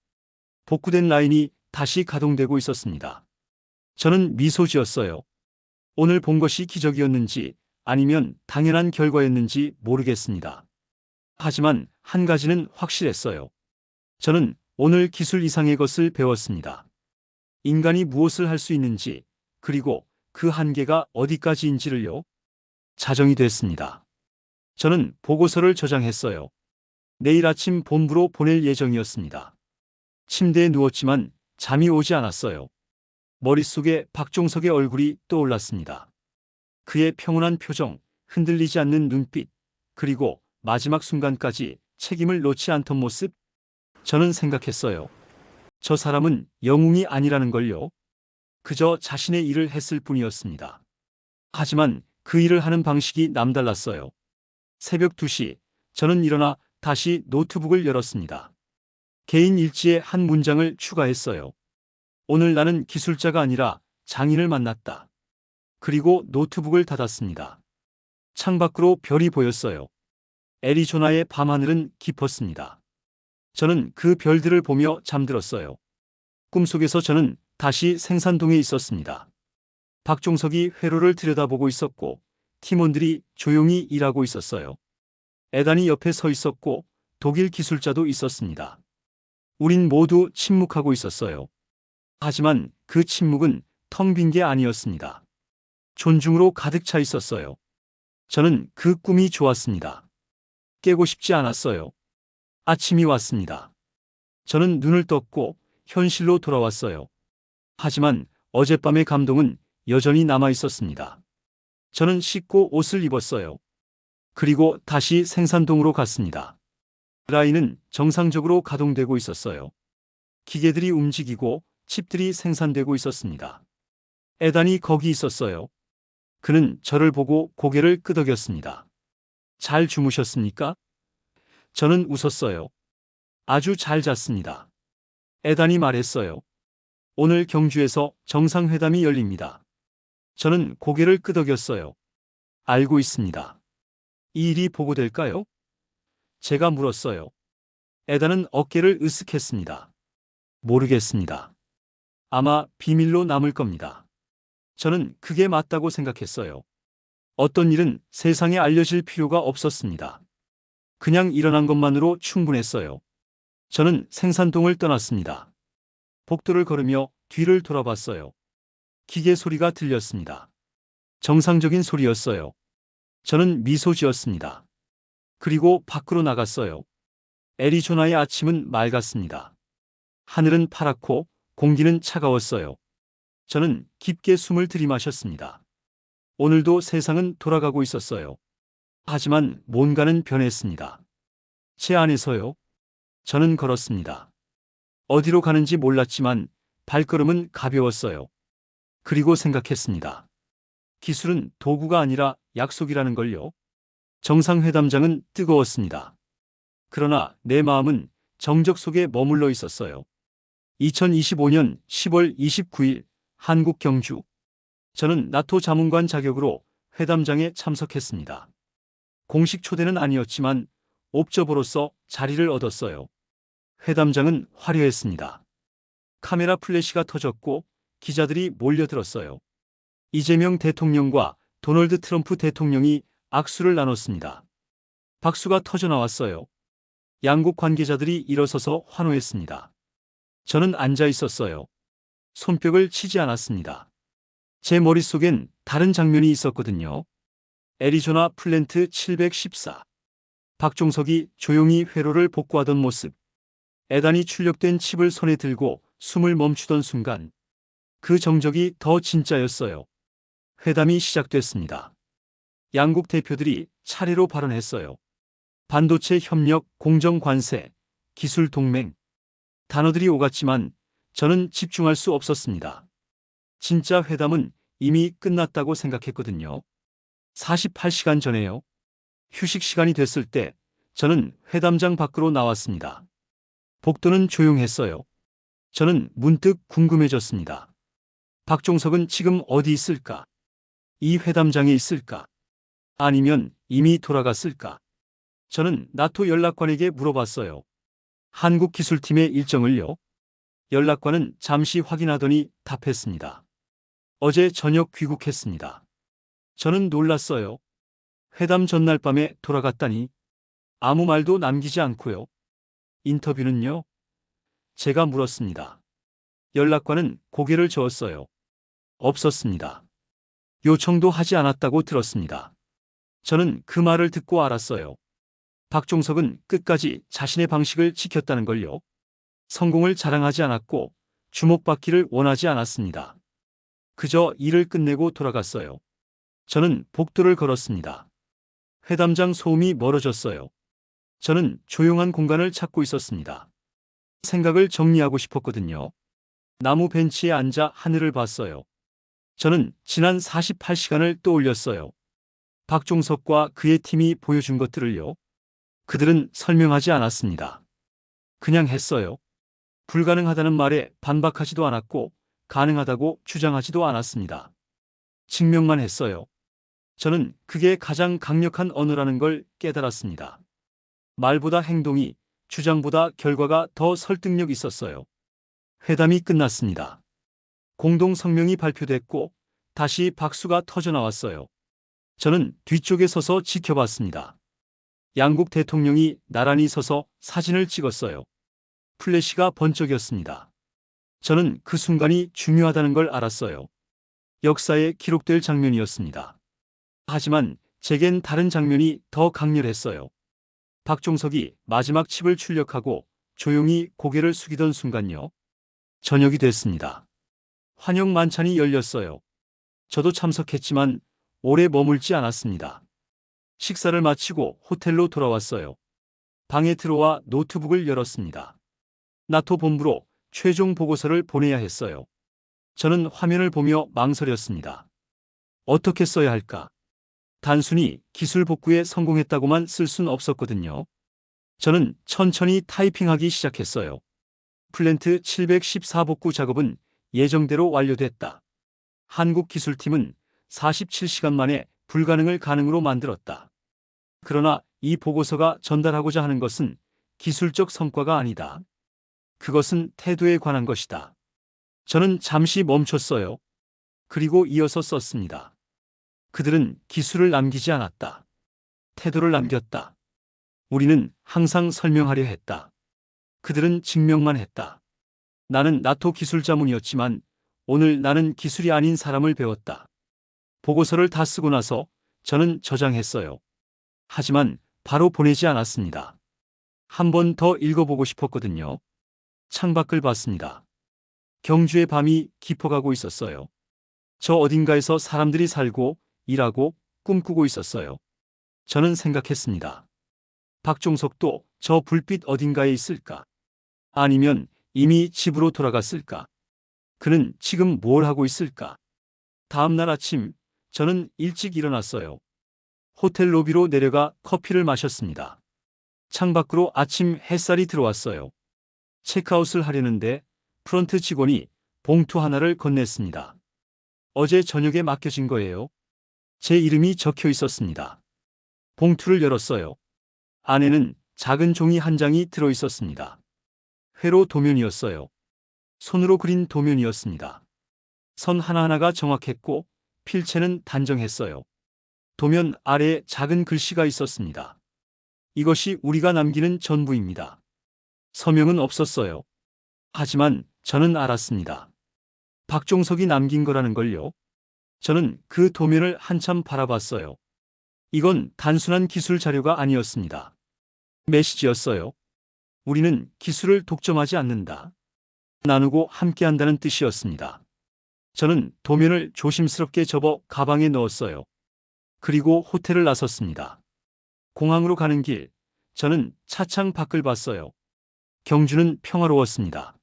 복구된 라인이 다시 가동되고 있었습니다. 저는 미소 지었어요. 오늘 본 것이 기적이었는지 아니면 당연한 결과였는지 모르겠습니다. 하지만 한 가지는 확실했어요. 저는 오늘 기술 이상의 것을 배웠습니다. 인간이 무엇을 할 수 있는지, 그리고 그 한계가 어디까지인지를요. 자정이 됐습니다. 저는 보고서를 저장했어요. 내일 아침 본부로 보낼 예정이었습니다. 침대에 누웠지만 잠이 오지 않았어요. 머릿속에 박종석의 얼굴이 떠올랐습니다. 그의 평온한 표정, 흔들리지 않는 눈빛, 그리고 마지막 순간까지 책임을 놓지 않던 모습. 저는 생각했어요. 저 사람은 영웅이 아니라는 걸요. 그저 자신의 일을 했을 뿐이었습니다. 하지만 그 일을 하는 방식이 남달랐어요. 새벽 2시, 저는 일어나 다시 노트북을 열었습니다. 개인 일지에 한 문장을 추가했어요. 오늘 나는 기술자가 아니라 장인을 만났다. 그리고 노트북을 닫았습니다. 창밖으로 별이 보였어요. 애리조나의 밤하늘은 깊었습니다. 저는 그 별들을 보며 잠들었어요. 꿈속에서 저는 다시 생산동에 있었습니다. 박종석이 회로를 들여다보고 있었고 팀원들이 조용히 일하고 있었어요. 에단이 옆에 서 있었고 독일 기술자도 있었습니다. 우린 모두 침묵하고 있었어요. 하지만 그 침묵은 텅 빈 게 아니었습니다. 존중으로 가득 차 있었어요. 저는 그 꿈이 좋았습니다. 깨고 싶지 않았어요. 아침이 왔습니다. 저는 눈을 떴고 현실로 돌아왔어요. 하지만 어젯밤의 감동은 여전히 남아 있었습니다. 저는 씻고 옷을 입었어요. 그리고 다시 생산동으로 갔습니다. 라인은 정상적으로 가동되고 있었어요. 기계들이 움직이고 칩들이 생산되고 있었습니다. 에단이 거기 있었어요. 그는 저를 보고 고개를 끄덕였습니다. 잘 주무셨습니까? 저는 웃었어요. 아주 잘 잤습니다. 에단이 말했어요. 오늘 경주에서 정상회담이 열립니다. 저는 고개를 끄덕였어요. 알고 있습니다. 이 일이 보고될까요? 제가 물었어요. 에단은 어깨를 으쓱했습니다. 모르겠습니다. 아마 비밀로 남을 겁니다. 저는 그게 맞다고 생각했어요. 어떤 일은 세상에 알려질 필요가 없었습니다. 그냥 일어난 것만으로 충분했어요. 저는 생산동을 떠났습니다. 복도를 걸으며 뒤를 돌아봤어요. 기계 소리가 들렸습니다. 정상적인 소리였어요. 저는 미소 지었습니다. 그리고 밖으로 나갔어요. 애리조나의 아침은 맑았습니다. 하늘은 파랗고 공기는 차가웠어요. 저는 깊게 숨을 들이마셨습니다. 오늘도 세상은 돌아가고 있었어요. 하지만 뭔가는 변했습니다. 제 안에서요. 저는 걸었습니다. 어디로 가는지 몰랐지만 발걸음은 가벼웠어요. 그리고 생각했습니다. 기술은 도구가 아니라 약속이라는 걸요. 정상회담장은 뜨거웠습니다. 그러나 내 마음은 정적 속에 머물러 있었어요. 2025년 10월 29일 한국 경주. 저는 나토 자문관 자격으로 회담장에 참석했습니다. 공식 초대는 아니었지만 옵저버로서 자리를 얻었어요. 회담장은 화려했습니다. 카메라 플래시가 터졌고 기자들이 몰려들었어요. 이재명 대통령과 도널드 트럼프 대통령이 악수를 나눴습니다. 박수가 터져 나왔어요. 양국 관계자들이 일어서서 환호했습니다. 저는 앉아 있었어요. 손뼉을 치지 않았습니다. 제 머릿속엔 다른 장면이 있었거든요. 애리조나 플랜트 714. 박종석이 조용히 회로를 복구하던 모습. 에단이 출력된 칩을 손에 들고 숨을 멈추던 순간. 그 정적이 더 진짜였어요. 회담이 시작됐습니다. 양국 대표들이 차례로 발언했어요. 반도체 협력, 공정 관세, 기술 동맹. 단어들이 오갔지만 저는 집중할 수 없었습니다. 진짜 회담은 이미 끝났다고 생각했거든요. 48시간 전에요. 휴식 시간이 됐을 때 저는 회담장 밖으로 나왔습니다. 복도는 조용했어요. 저는 문득 궁금해졌습니다. 박종석은 지금 어디 있을까? 이 회담장에 있을까? 아니면 이미 돌아갔을까? 저는 나토 연락관에게 물어봤어요. 한국 기술팀의 일정을요? 연락관은 잠시 확인하더니 답했습니다. 어제 저녁 귀국했습니다. 저는 놀랐어요. 회담 전날 밤에 돌아갔다니. 아무 말도 남기지 않고요. 인터뷰는요? 제가 물었습니다. 연락관은 고개를 저었어요. 없었습니다. 요청도 하지 않았다고 들었습니다. 저는 그 말을 듣고 알았어요. 박종석은 끝까지 자신의 방식을 지켰다는 걸요. 성공을 자랑하지 않았고 주목받기를 원하지 않았습니다. 그저 일을 끝내고 돌아갔어요. 저는 복도를 걸었습니다. 회담장 소음이 멀어졌어요. 저는 조용한 공간을 찾고 있었습니다. 생각을 정리하고 싶었거든요. 나무 벤치에 앉아 하늘을 봤어요. 저는 지난 48시간을 떠올렸어요. 박종석과 그의 팀이 보여준 것들을요. 그들은 설명하지 않았습니다. 그냥 했어요. 불가능하다는 말에 반박하지도 않았고 가능하다고 주장하지도 않았습니다. 증명만 했어요. 저는 그게 가장 강력한 언어라는 걸 깨달았습니다. 말보다 행동이, 주장보다 결과가 더 설득력 있었어요. 회담이 끝났습니다. 공동 성명이 발표됐고 다시 박수가 터져 나왔어요. 저는 뒤쪽에 서서 지켜봤습니다. 양국 대통령이 나란히 서서 사진을 찍었어요. 플래시가 번쩍였습니다. 저는 그 순간이 중요하다는 걸 알았어요. 역사에 기록될 장면이었습니다. 하지만 제겐 다른 장면이 더 강렬했어요. 박종석이 마지막 칩을 출력하고 조용히 고개를 숙이던 순간요. 저녁이 됐습니다. 환영 만찬이 열렸어요. 저도 참석했지만 오래 머물지 않았습니다. 식사를 마치고 호텔로 돌아왔어요. 방에 들어와 노트북을 열었습니다. 나토 본부로 최종 보고서를 보내야 했어요. 저는 화면을 보며 망설였습니다. 어떻게 써야 할까? 단순히 기술 복구에 성공했다고만 쓸 순 없었거든요. 저는 천천히 타이핑하기 시작했어요. 플랜트 714 복구 작업은 예정대로 완료됐다. 한국 기술팀은 47시간 만에 불가능을 가능으로 만들었다. 그러나 이 보고서가 전달하고자 하는 것은 기술적 성과가 아니다. 그것은 태도에 관한 것이다. 저는 잠시 멈췄어요. 그리고 이어서 썼습니다. 그들은 기술을 남기지 않았다. 태도를 남겼다. 우리는 항상 설명하려 했다. 그들은 증명만 했다. 나는 나토 기술 자문이었지만 오늘 나는 기술이 아닌 사람을 배웠다. 보고서를 다 쓰고 나서 저는 저장했어요. 하지만 바로 보내지 않았습니다. 한 번 더 읽어보고 싶었거든요. 창밖을 봤습니다. 경주의 밤이 깊어가고 있었어요. 저 어딘가에서 사람들이 살고 일하고 꿈꾸고 있었어요. 저는 생각했습니다. 박종석도 저 불빛 어딘가에 있을까? 아니면 이미 집으로 돌아갔을까? 그는 지금 뭘 하고 있을까? 다음 날 아침, 저는 일찍 일어났어요. 호텔 로비로 내려가 커피를 마셨습니다. 창밖으로 아침 햇살이 들어왔어요. 체크아웃을 하려는데 프런트 직원이 봉투 하나를 건넸습니다. 어제 저녁에 맡겨진 거예요. 제 이름이 적혀 있었습니다. 봉투를 열었어요. 안에는 작은 종이 한 장이 들어 있었습니다. 회로 도면이었어요. 손으로 그린 도면이었습니다. 선 하나하나가 정확했고 필체는 단정했어요. 도면 아래에 작은 글씨가 있었습니다. 이것이 우리가 남기는 전부입니다. 서명은 없었어요. 하지만 저는 알았습니다. 박종석이 남긴 거라는 걸요. 저는 그 도면을 한참 바라봤어요. 이건 단순한 기술 자료가 아니었습니다. 메시지였어요. 우리는 기술을 독점하지 않는다. 나누고 함께한다는 뜻이었습니다. 저는 도면을 조심스럽게 접어 가방에 넣었어요. 그리고 호텔을 나섰습니다. 공항으로 가는 길, 저는 차창 밖을 봤어요. 경주는 평화로웠습니다.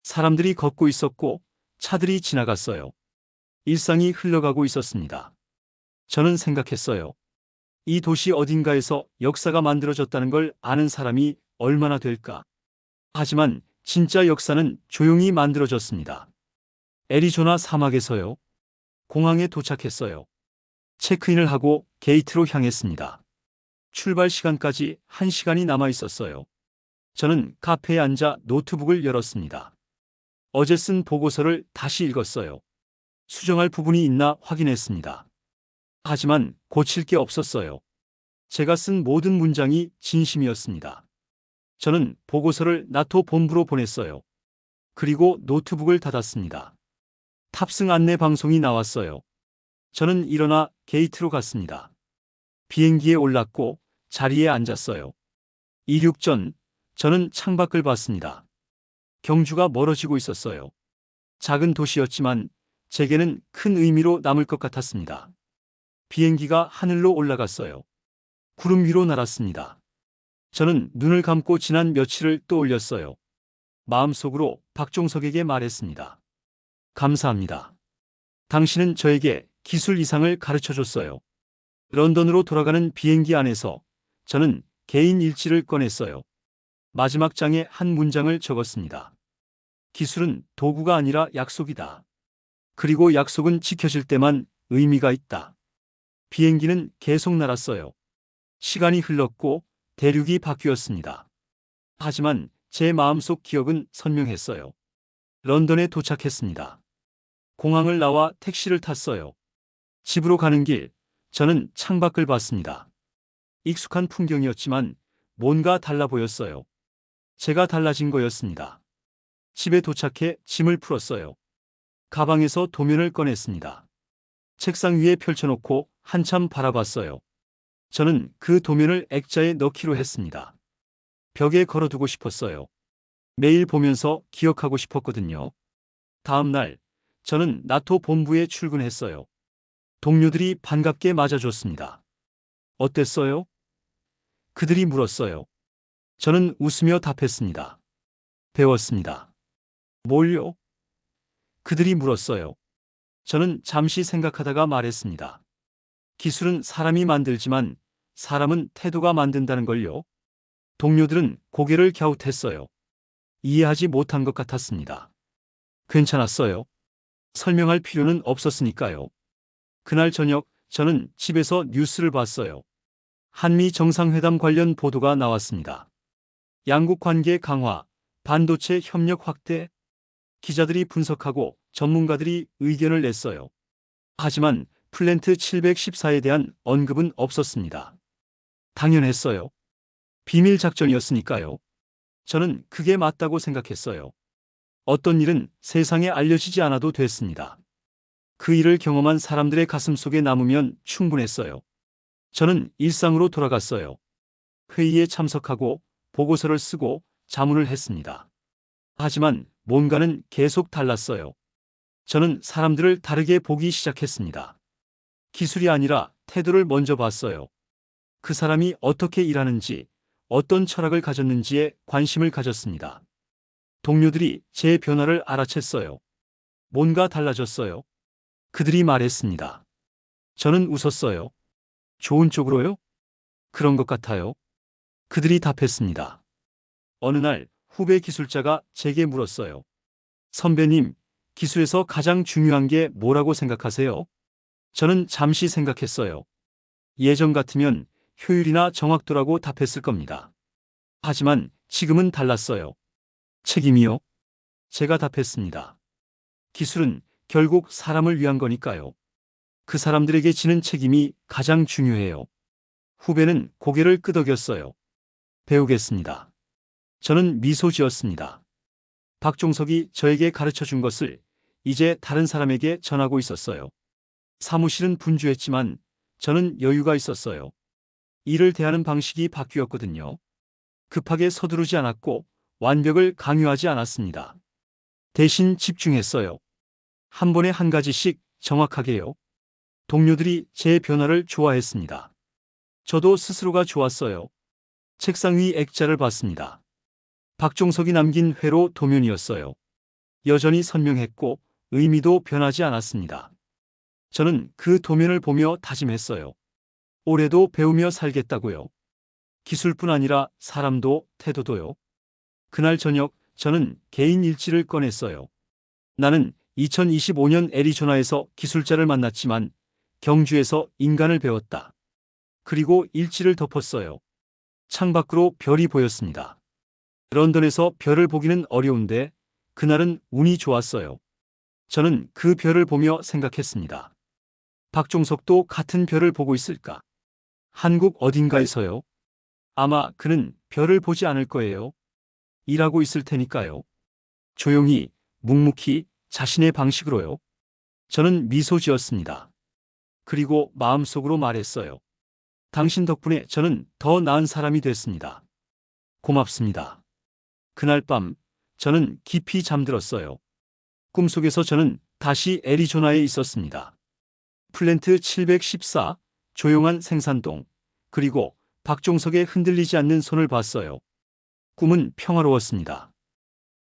사람들이 걷고 있었고 차들이 지나갔어요. 일상이 흘러가고 있었습니다. 저는 생각했어요. 이 도시 어딘가에서 역사가 만들어졌다는 걸 아는 사람이 얼마나 될까? 하지만 진짜 역사는 조용히 만들어졌습니다. 애리조나 사막에서요. 공항에 도착했어요. 체크인을 하고 게이트로 향했습니다. 출발 시간까지 1시간이 남아 있었어요. 저는 카페에 앉아 노트북을 열었습니다. 어제 쓴 보고서를 다시 읽었어요. 수정할 부분이 있나 확인했습니다. 하지만 고칠 게 없었어요. 제가 쓴 모든 문장이 진심이었습니다. 저는 보고서를 나토 본부로 보냈어요. 그리고 노트북을 닫았습니다. 탑승 안내 방송이 나왔어요. 저는 일어나 게이트로 갔습니다. 비행기에 올랐고 자리에 앉았어요. 이륙 전 저는 창밖을 봤습니다. 경주가 멀어지고 있었어요. 작은 도시였지만 제게는 큰 의미로 남을 것 같았습니다. 비행기가 하늘로 올라갔어요. 구름 위로 날았습니다. 저는 눈을 감고 지난 며칠을 떠올렸어요. 마음속으로 박종석에게 말했습니다. 감사합니다. 당신은 저에게 기술 이상을 가르쳐줬어요. 런던으로 돌아가는 비행기 안에서 저는 개인 일지를 꺼냈어요. 마지막 장에 한 문장을 적었습니다. 기술은 도구가 아니라 약속이다. 그리고 약속은 지켜질 때만 의미가 있다. 비행기는 계속 날았어요. 시간이 흘렀고 대륙이 바뀌었습니다. 하지만 제 마음속 기억은 선명했어요. 런던에 도착했습니다. 공항을 나와 택시를 탔어요. 집으로 가는 길, 저는 창밖을 봤습니다. 익숙한 풍경이었지만 뭔가 달라 보였어요. 제가 달라진 거였습니다. 집에 도착해 짐을 풀었어요. 가방에서 도면을 꺼냈습니다. 책상 위에 펼쳐놓고 한참 바라봤어요. 저는 그 도면을 액자에 넣기로 했습니다. 벽에 걸어두고 싶었어요. 매일 보면서 기억하고 싶었거든요. 다음 날, 저는 나토 본부에 출근했어요. 동료들이 반갑게 맞아줬습니다. 어땠어요? 그들이 물었어요. 저는 웃으며 답했습니다. 배웠습니다. 뭘요? 그들이 물었어요. 저는 잠시 생각하다가 말했습니다. 기술은 사람이 만들지만 사람은 태도가 만든다는 걸요. 동료들은 고개를 갸웃했어요. 이해하지 못한 것 같았습니다. 괜찮았어요. 설명할 필요는 없었으니까요. 그날 저녁 저는 집에서 뉴스를 봤어요. 한미 정상회담 관련 보도가 나왔습니다. 양국 관계 강화, 반도체 협력 확대, 기자들이 분석하고 전문가들이 의견을 냈어요. 하지만 플랜트 714에 대한 언급은 없었습니다. 당연했어요. 비밀 작전이었으니까요. 저는 그게 맞다고 생각했어요. 어떤 일은 세상에 알려지지 않아도 됐습니다. 그 일을 경험한 사람들의 가슴 속에 남으면 충분했어요. 저는 일상으로 돌아갔어요. 회의에 참석하고 보고서를 쓰고 자문을 했습니다. 하지만 뭔가는 계속 달랐어요. 저는 사람들을 다르게 보기 시작했습니다. 기술이 아니라 태도를 먼저 봤어요. 그 사람이 어떻게 일하는지, 어떤 철학을 가졌는지에 관심을 가졌습니다. 동료들이 제 변화를 알아챘어요. 뭔가 달라졌어요. 그들이 말했습니다. 저는 웃었어요. 좋은 쪽으로요? 그런 것 같아요. 그들이 답했습니다. 어느 날 후배 기술자가 제게 물었어요. 선배님, 기술에서 가장 중요한 게 뭐라고 생각하세요? 저는 잠시 생각했어요. 예전 같으면 효율이나 정확도라고 답했을 겁니다. 하지만 지금은 달랐어요. 책임이요? 제가 답했습니다. 기술은 결국 사람을 위한 거니까요. 그 사람들에게 지는 책임이 가장 중요해요. 후배는 고개를 끄덕였어요. 배우겠습니다. 저는 미소 지었습니다. 박종석이 저에게 가르쳐 준 것을 이제 다른 사람에게 전하고 있었어요. 사무실은 분주했지만 저는 여유가 있었어요. 일을 대하는 방식이 바뀌었거든요. 급하게 서두르지 않았고 완벽을 강요하지 않았습니다. 대신 집중했어요. 한 번에 한 가지씩 정확하게요. 동료들이 제 변화를 좋아했습니다. 저도 스스로가 좋았어요. 책상 위 액자를 봤습니다. 박종석이 남긴 회로 도면이었어요. 여전히 선명했고 의미도 변하지 않았습니다. 저는 그 도면을 보며 다짐했어요. 올해도 배우며 살겠다고요. 기술뿐 아니라 사람도 태도도요. 그날 저녁 저는 개인 일지를 꺼냈어요. 나는 2025년 애리조나에서 기술자를 만났지만 경주에서 인간을 배웠다. 그리고 일지를 덮었어요. 창밖으로 별이 보였습니다. 런던에서 별을 보기는 어려운데 그날은 운이 좋았어요. 저는 그 별을 보며 생각했습니다. 박종석도 같은 별을 보고 있을까? 한국 어딘가에서요? 아마 그는 별을 보지 않을 거예요. 일하고 있을 테니까요. 조용히, 묵묵히, 자신의 방식으로요. 저는 미소 지었습니다. 그리고 마음속으로 말했어요. 당신 덕분에 저는 더 나은 사람이 됐습니다. 고맙습니다. 그날 밤 저는 깊이 잠들었어요. 꿈속에서 저는 다시 애리조나에 있었습니다. 플랜트 714, 조용한 생산동, 그리고 박종석의 흔들리지 않는 손을 봤어요. 꿈은 평화로웠습니다.